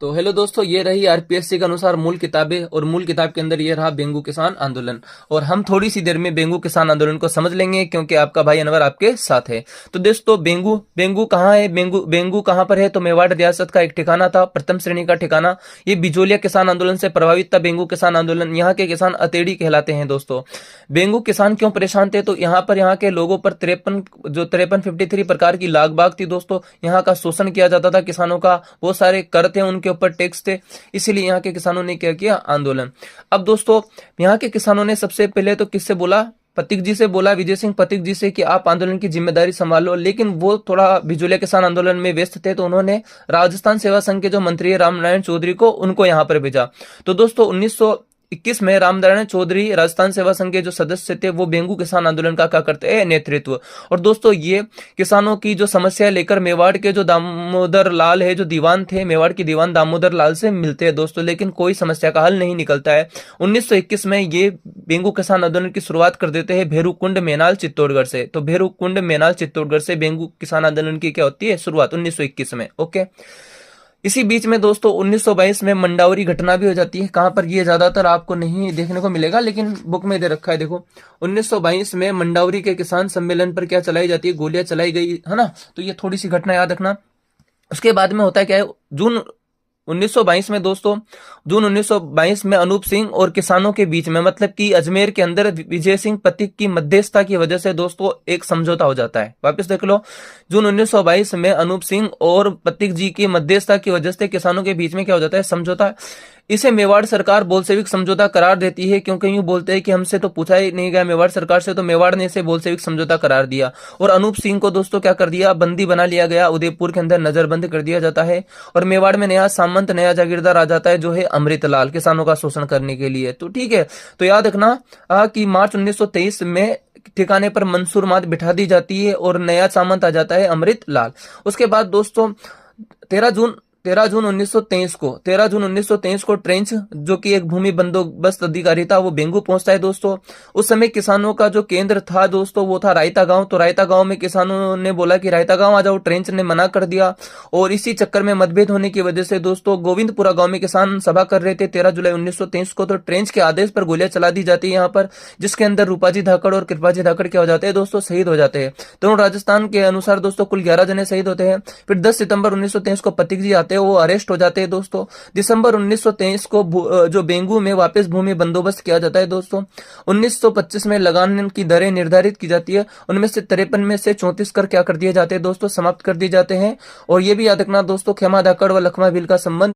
तो हेलो दोस्तों, ये रही आरपीएससी के अनुसार मूल किताबें और मूल किताब के अंदर ये रहा बेंगू किसान आंदोलन। और हम थोड़ी सी देर में बेंगू किसान आंदोलन को समझ लेंगे क्योंकि आपका भाई अनवर आपके साथ है। तो दोस्तों, बेंगू बेंगू कहाँ है? बेंगू बेंगू कहाँ पर है? तो मेवाड़ रियासत का एक ठिकाना था, प्रथम श्रेणी का ठिकाना। ये बिजोलिया किसान आंदोलन से प्रभावित था बेंगू किसान आंदोलन। यहाँ के किसान अतेड़ी कहलाते हैं दोस्तों। बेंगू किसान क्यों परेशान थे? तो यहाँ के लोगों पर 53 प्रकार की लाग बाग थी दोस्तों। यहाँ का शोषण किया जाता था किसानों का, बहुत सारे कर थे, उनके ऊपर टैक्स थे। इसीलिए यहाँ के किसानों ने क्या किया? आंदोलन। अब दोस्तों, यहाँ के किसानों ने सबसे पहले तो किससे बोला? पथिक जी से बोला, विजय सिंह पथिक जी से, कि आप आंदोलन की जिम्मेदारी संभालो। लेकिन वो थोड़ा बिजोलिया किसान आंदोलन में व्यस्त थे, तो उन्होंने राजस्थान सेवा संघ के जो मंत्री है रामनारायण चौधरी को, उनको यहाँ पर भेजा। तो दोस्तों 1921 में रामनारायण चौधरी राजस्थान सेवा संघ के जो सदस्य थे, वो बेंगू किसान आंदोलन का क्या करते हैं? नेतृत्व। और दोस्तों, ये किसानों की जो समस्या लेकर मेवाड़ के जो दामोदर लाल है, जो दीवान थे, मेवाड़ की दीवान दामोदर लाल से मिलते हैं दोस्तों, लेकिन कोई समस्या का हल नहीं निकलता है। 1921 में ये बेंगू किसान आंदोलन की शुरुआत कर देते हैं भेरूकुंड मेनाल चित्तौड़गढ़ से। तो भेरूकुंड मेनाल चित्तौड़गढ़ से बेंगू किसान आंदोलन की क्या होती है? शुरुआत 1921 में। ओके। इसी बीच में दोस्तों 1922 में मंडावरी घटना भी हो जाती है। कहां पर? ये ज्यादातर आपको नहीं देखने को मिलेगा, लेकिन बुक में दे रखा है, देखो। 1922 में मंडावरी के किसान सम्मेलन पर क्या चलाई जाती है? गोलियां चलाई गई है ना। तो ये थोड़ी सी घटना याद रखना। उसके बाद में होता है क्या है? जून 1922 में दोस्तों, जून 1922 में अनूप सिंह और किसानों के बीच में, मतलब कि अजमेर के अंदर विजय सिंह पथिक की मध्यस्थता की वजह से दोस्तों एक समझौता हो जाता है। वापस देख लो, जून 1922 में अनूप सिंह और पथिक जी की मध्यस्थता की वजह से किसानों के बीच में क्या हो जाता है? समझौता। इसे मेवाड़ सरकार बोल्शेविक समझौता करार देती है, क्योंकि यूं बोलते हैं कि हमसे तो पूछा ही नहीं गया मेवाड़ सरकार से, तो मेवाड़ ने इसे बोल्शेविक समझौता करार दिया। और अनूप सिंह को दोस्तों क्या कर दिया? बंदी बना लिया गया, उदयपुर के अंदर नजरबंद कर दिया जाता है। और मेवाड़ में नया सामंत, नया जागीरदार आ जाता है, जो है अमृतलाल, किसानों का शोषण करने के लिए। तो ठीक है, तो याद रखना कि मार्च 1923 में ठिकाने पर मंसूर मात बिठा दी जाती है और नया सामंत आ जाता है अमृतलाल। उसके बाद दोस्तों 13 जून 1923 को ट्रेंच, जो कि एक भूमि बंदोबस्त अधिकारी था, वो बेंगू पहुंचता है दोस्तों। उस समय किसानों का जो केंद्र था दोस्तों, वो था रायता गांव। तो रायता गांव में किसानों ने बोला कि रायता गांव आ जाओ, ट्रेंच ने मना कर दिया। और इसी चक्कर में मतभेद होने की वजह से दोस्तों गोविंदपुरा गांव में किसान सभा कर रहे थे 13 जुलाई 1923 को। तो ट्रेंच के आदेश पर गोलियां चला दी जाती है यहाँ पर, जिसके अंदर रूपाजी धाकड़ और कृपाजी धाकड़ क्या हो जाते हैं दोस्तों? शहीद हो जाते हैं। दोनों राजस्थान के अनुसार दोस्तों कुल 11 जने शहीद होते हैं। फिर 10 सितंबर 1923 को पथिक जी आते हैं, वो अरेस्ट हो जाते हैं दोस्तों। दिसंबर 1923 को जो बेंगू में वापस भूमि बंदोबस्त किया जाता है दोस्तों। 1925 में लगान की दरें निर्धारित की जाती है, उनमें से 53 में से 34 कर क्या कर दिए जाते हैं दोस्तों? समाप्त कर दिए जाते हैं। और ये भी याद रखना दोस्तों, खेमा धाकड़ व लखमा भील का संबंध